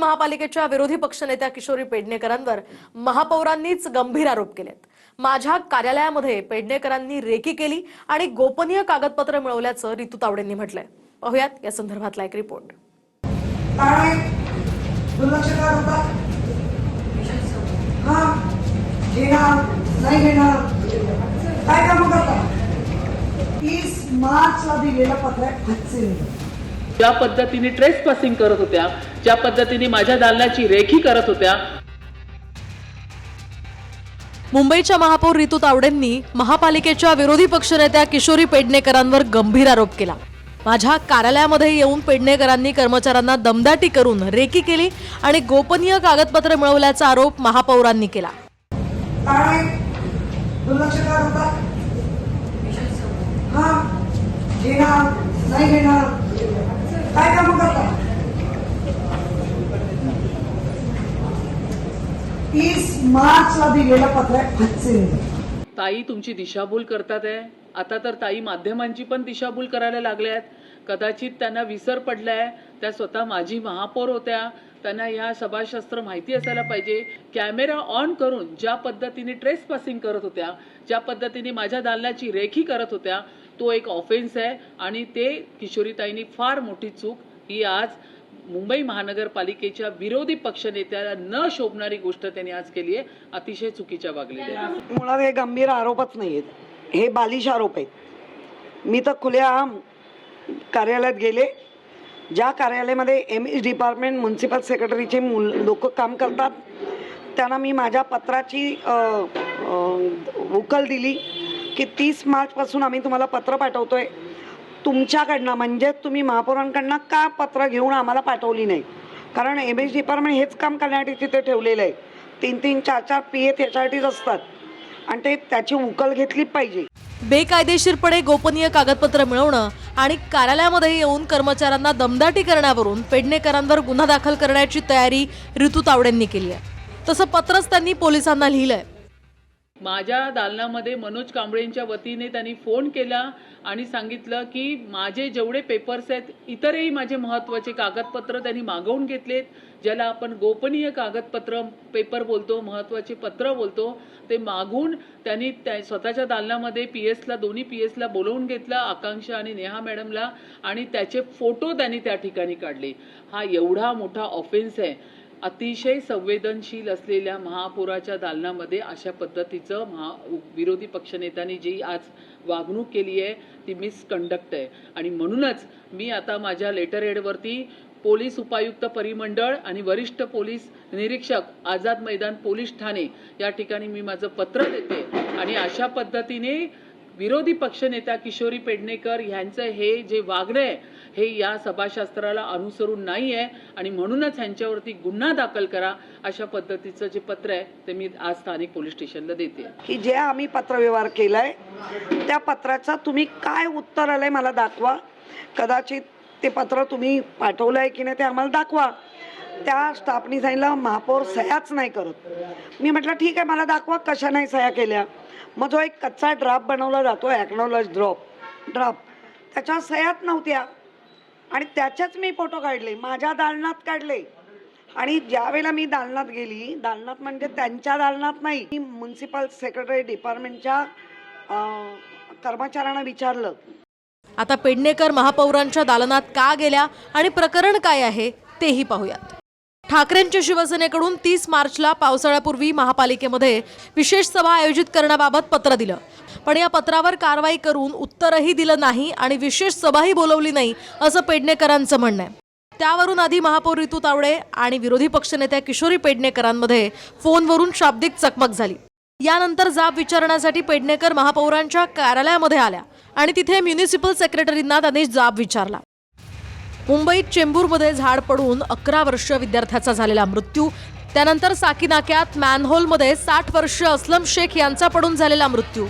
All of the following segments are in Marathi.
महापालिकेच्या विरोधी पक्षनेत्या किशोरी पेडणेकरांवर महापौरांनीच गंभीर आरोप केलेत। माझ्या कार्यालयामध्ये पेडणेकरांनी रेकी केली आणि गोपनीय कागदपत्र मिळवल्याचं रितू तावडेंनी म्हटलंय। पाहूयात या संदर्भातला एक रिपोर्ट। काय काम करता? 30 मार्चला दिलेलं पत्र आहे। ज्या पद्धतीने ट्रेस पासिंग करत होत्या, ज्या पद्धतीने माझ्या दालनाची रेखी करत होत्या। मुंबईच्या महापौर रितू तावडेंनी महापालिकेच्या विरोधी पक्षनेत्या किशोरी पेडणेकरांवर गंभीर आरोप केला। माझ्या कार्यालयामध्ये येऊन पेडणेकरांनी कर्मचाऱ्यांना दमदाटी करून रेकी केली आणि गोपनीय कागदपत्र मिळवल्याचा आरोप महापौरांनी केला। काय काम करता? 30 मार्चला दिलेलं पत्र आहे। ताई तुमची दिशाभूल करतात आहे। आता तर ताई माध्यमांची पण दिशाभूल करायला लागल्या आहेत। कदाचित त्यांना विसर पडलाय, त्या स्वतः माझी महापौर होत्या, त्यांना या सभाशास्त्र माहिती असायला पाहिजे। कॅमेरा ऑन करून ज्या पद्धतीने ट्रेस पासिंग करत होत्या, ज्या पद्धतीने माझ्या दालनाची रेखी करत होत्या, तो एक ऑफेन्स आहे आणि ते किशोरीताईंनी फार मोठी चूक ही आज मुंबई महानगरपालिकेच्या विरोधी पक्षनेत्याला न शोभणारी गोष्ट त्यांनी आज केली आहे। अतिशय चुकीच्या वागलेल्या आहे। मुळात हे गंभीर आरोपच नाहीत, हे बालिश आरोप आहेत। मी तर खुलेआम कार्यालयात गेले, ज्या कार्यालयामध्ये एमएच डिपार्टमेंट म्युन्सिपल सेक्रेटरीचे लोक काम करतात, त्यांना मी माझ्या पत्राची उकल दिली की 30 मार्चपासून आम्ही तुम्हाला पत्र पाठवतोय। तुमच्याकडनं म्हणजे तुम्ही महापौरांकडनं का पत्र घेऊन आम्हाला पाठवली नाही? कारण एमएच डिपार्टमेंट हेच काम करण्यासाठी तिथे ठेवलेलं आहे। 3-3, 4-4 PA त्याच्यासाठीच असतात आणि ते त्याची उकल घेतली पाहिजे। बेकायदेशीरपणे गोपनीय कागदपत्र मिळवणं आणि कार्यालयामध्ये येऊन कर्मचाऱ्यांना दमदाटी करण्यावरून पेडणेकरांवर गुन्हा दाखल करण्याची तयारी रितू तावडेंनी केली आहे। तसं पत्रच त्यांनी पोलिसांना लिहिलंय। माझ्या दालनामध्ये मनोज कांबळेंच्या वतीने त्यांनी फोन केला आणि सांगितलं की माझे जेवढे पेपर्स आहेत, इतरही माझे महत्त्वाचे कागदपत्र त्यांनी मागवून घेतलेत, ज्याला आपण गोपनीय कागदपत्र पेपर बोलतो, महत्त्वाचे पत्र बोलतो, ते मागून त्यांनी स्वतःच्या दालनामध्ये PS ला, दोन्ही PS ला बोलवून घेतलं, आकांक्षा आणि नेहा मॅडमला, आणि त्याचे फोटो त्यांनी त्या ठिकाणी काढले। हा एवढा मोठा ऑफेन्स आहे। अतिशय संवेदनशील असलेल्या महापौराच्या दालनामध्ये अशा पद्धतीचं विरोधी पक्षनेत्यांनी जी आज वागणूक केली आहे ती मिसकंडक्ट आहे। आणि म्हणूनच मी आता माझ्या लेटर हेडवरती पोलीस उपायुक्त परिमंडळ आणि वरिष्ठ पोलीस निरीक्षक आझाद मैदान पोलीस ठाणे या ठिकाणी मी माझं पत्र देते आणि अशा पद्धतीने विरोधी पक्षनेत्या किशोरी पेडणेकर यांचं हे जे वागणं आहे हे या सभाशास्त्राला अनुसरून नाही आहे आणि म्हणूनच ह्यांच्यावरती गुन्हा दाखल करा, अशा पद्धतीचं जे पत्र आहे ते मी आज स्थानिक पोलीस स्टेशनला देते। की जे आम्ही पत्रव्यवहार केलाय त्या पत्राचा तुम्ही काय उत्तर आलंय मला दाखवा। कदाचित ते पत्र तुम्ही पाठवलंय की नाही ते आम्हाला दाखवा। त्या स्टाफनी सांगितलं महापौर सह्याच नाही करत। मी म्हटलं ठीक आहे, मला दाखवा कशा नाही सह्या केल्या। मग जो एक कच्चा ड्राफ्ट बनवला जातो, ॲक्नॉलेज ड्राफ्ट, त्याच्या सह्याच नव्हत्या आणि त्याच्याच मी फोटो काढले, माझ्या दालनात काढले। आणि ज्या वेळेला मी दालनात गेली, दालनात म्हणजे त्यांच्या दालनात नाही, मी म्युन्सिपल सेक्रेटरी डिपार्टमेंटच्या कर्मचाऱ्यांना विचारलं। आता पेडणेकर महापौरांच्या दालनात का गेल्या आणि प्रकरण काय आहे तेही पाहूयात। ठाकरेंच्या शिवसेनेकडून 30 मार्चला पावसाळ्यापूर्वी महापालिकेमध्ये विशेष सभा आयोजित करण्याबाबत पत्र दिलं, पण या पत्रावर कारवाई करून उत्तरही दिलं नाही आणि विशेष सभाही बोलवली नाही असं पेडणेकरांचं म्हणणं आहे। त्यावरून आधी महापौर रितू तावडे आणि विरोधी पक्षनेत्या किशोरी पेडणेकरांमध्ये फोनवरून शाब्दिक चकमक झाली। यानंतर जाब विचारण्यासाठी पेडणेकर महापौरांच्या कार्यालयामध्ये आल्या आणि तिथे म्युनिसिपल सेक्रेटरींना त्यांनी जाब विचारला। मुंबईत चेंबूरमध्ये झाड पडून 11 वर्षीय विद्यार्थ्याचा झालेला मृत्यू, त्यानंतर साकीनाक्यात मॅनहोलमध्ये 60 वर्षीय असलम शेख यांचा पडून झालेला मृत्यू,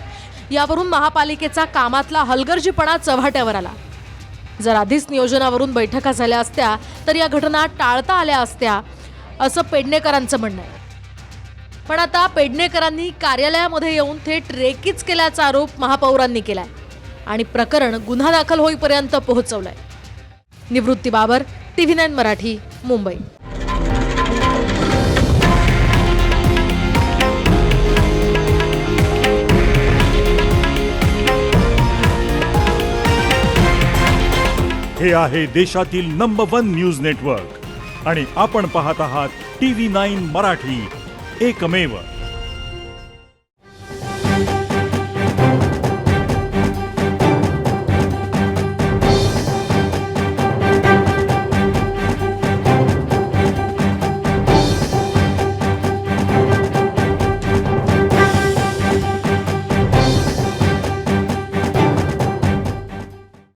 यावरून महापालिकेचा कामातला हलगर्जीपणा चव्हाट्यावर आला। जर आधीच नियोजनावरून बैठका झाल्या असत्या तर या घटना टाळता आल्या असत्या असं पेडणेकरांचं म्हणणं आहे। पण आता पेडणेकरांनी कार्यालयामध्ये येऊन थेट रेकीच केल्याचा आरोप महापौरांनी केलाय आणि प्रकरण गुन्हा दाखल होईपर्यंत पोहोचवलंय। निवृत्ती बाबर, TV9 मराठी, मुंबई। हे आहे देशातील नंबर 1 न्यूज नेटवर्क आणि आपण पाहत आहात TV9 मराठी, एकमेव.